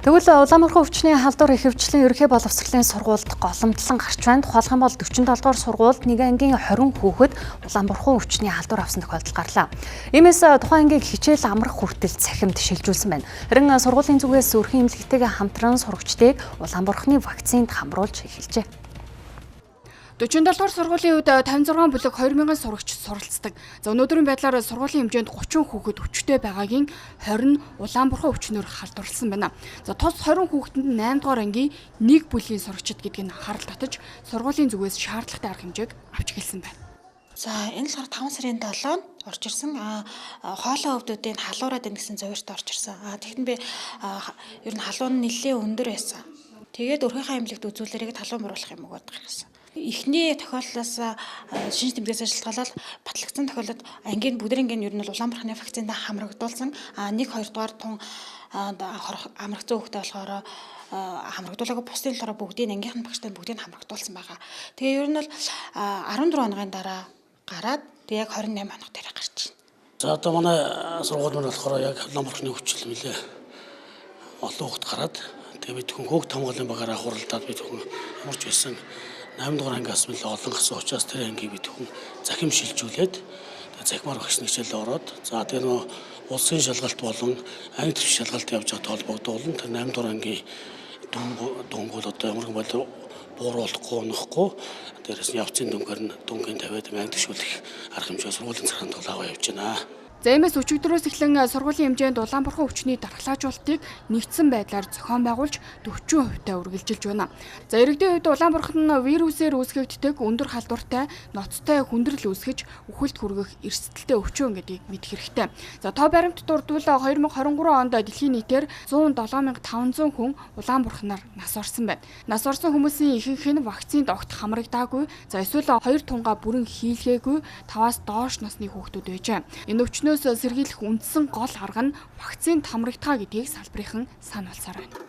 Тэгвэл Улаанбархан өвчний халдвар ихэвчлэн ерөнхий боловсролын сургуульд голомтлон гарч байна. Тухайлх юм бол 47 дугаар сургуульд нэг ангийн 20 хүүхэд Улаанбархан өвчний халдвар авсан тохиолдол гарлаа. Иймээс тухайн ангийг хичээл амрах хүртэл цахимд шилжүүлсэн байна. Харин сургуулийн зүгээс өрхийн эмнэлэгтэйгээ хамтран сурагчдыг Улаанбарханы вакцинд хамруулж эхэлжээ. 47 дугаар сургуулийн үед 56 бүлэг 2000 сурагч суралцдаг. За өнөөдрийн байдлаар сургуулийн хэмжээнд 30 хүүхэд өвчтэй байгаагийн 20 нь Улаанбархан өвчнөөр халдварласан байна. За тус 20 хүүхэдэнд 8 дугаар ангийн 1 бүлгийн сурагчид гэдгийг анхаарал татаж сургуулийн зүгээс шаардлагатай арга хэмжээг авч эхэлсэн байна. За энэ л 5 сарын 7-нд орж ирсэн хоолой өвдүүдийн халуураад ийн гэсэн зөвөрт орж ирсэн. Тэгэхэд би ер нь халуун нь нэлээд өндөр байсан. Тэгээд өрхийнхаа эмнэлэгт үзүүлээрээ халуун буруулах юм угаад гаргасан. Эхний тохиолдлоос шинж тэмдгээс шалтгаалаад батлагдсан тохиолдолд ангийн бүгдийн ангийн ер нь Улаанбарханы вакцинд хамрагдуулсан. 1 2 дугаар тун амрагцсан хүүхдээ болохоор хамрагдуулаагүй бусдын болохоор бүгдийн ангийнхан багштай бүгдийг хамрагдуулсан байгаа. Тэгээ ер нь бол 14 хоногийн дараа гараад тэг яг 28 хоног дээр гарч байна. За одоо манай сургууль маань болохоор яг Улаанбарханы өвчл нэлээ олон хүүхэд гараад тэгээ бид хүүхд хамгааллын багаараа хуралдаад бид ямарч байсан 8 дугаар ангиас мэл олон гасан учраас тэр ангийг бид захим шилжүүлээд захимаар багш хичээлд ороод за тэр нөө улсын шалгалт болон анги төвч шалгалт явж байгаа толгойдуулан тэр 8 дугаар ангийн дүнгуул одоо ямар бол бууруулахгүй унахгүй дээрээс нь явцын дүнгийн тавиад анги төвшүүлэх арга хэмжээ сургуулийн цагаан тоглоом явж байна. За иймээс өчигдрөөс эхлэн сургуулийн хэмжээнд Улаанбархан өвчний дархлаажуулалтыг нэгдсэн байдлаар зохион байгуулж 40% үргэлжилж байна. За иргэдийн үед Улаанбархан вирусээр үүсгэгддэг өндөр халдвартай, ноцтой хүндрэл үүсгэж үхэлд хүргэх эрсдэлтэй өвчин гэдгийг мэдэх хэрэгтэй. За тоо баримт дурдвал 2023 онд дэлхийн нийтээр 107,500 хүн Улаанбарханаар нас орсон байна. Нас орсон хүмүүсийн ихэнх нь вакцинд огт хамрагдаагүй, за эсвэл 2 тунгаа бүрэн хийлгээгүй 5-аас доош насны хүүхдүүд байж. Энэ өвчнөөс сэргийлэх үндсэн гол арга нь вакцинд хамрагдгаа гэдгийг салбарынхан сануулсаар байна.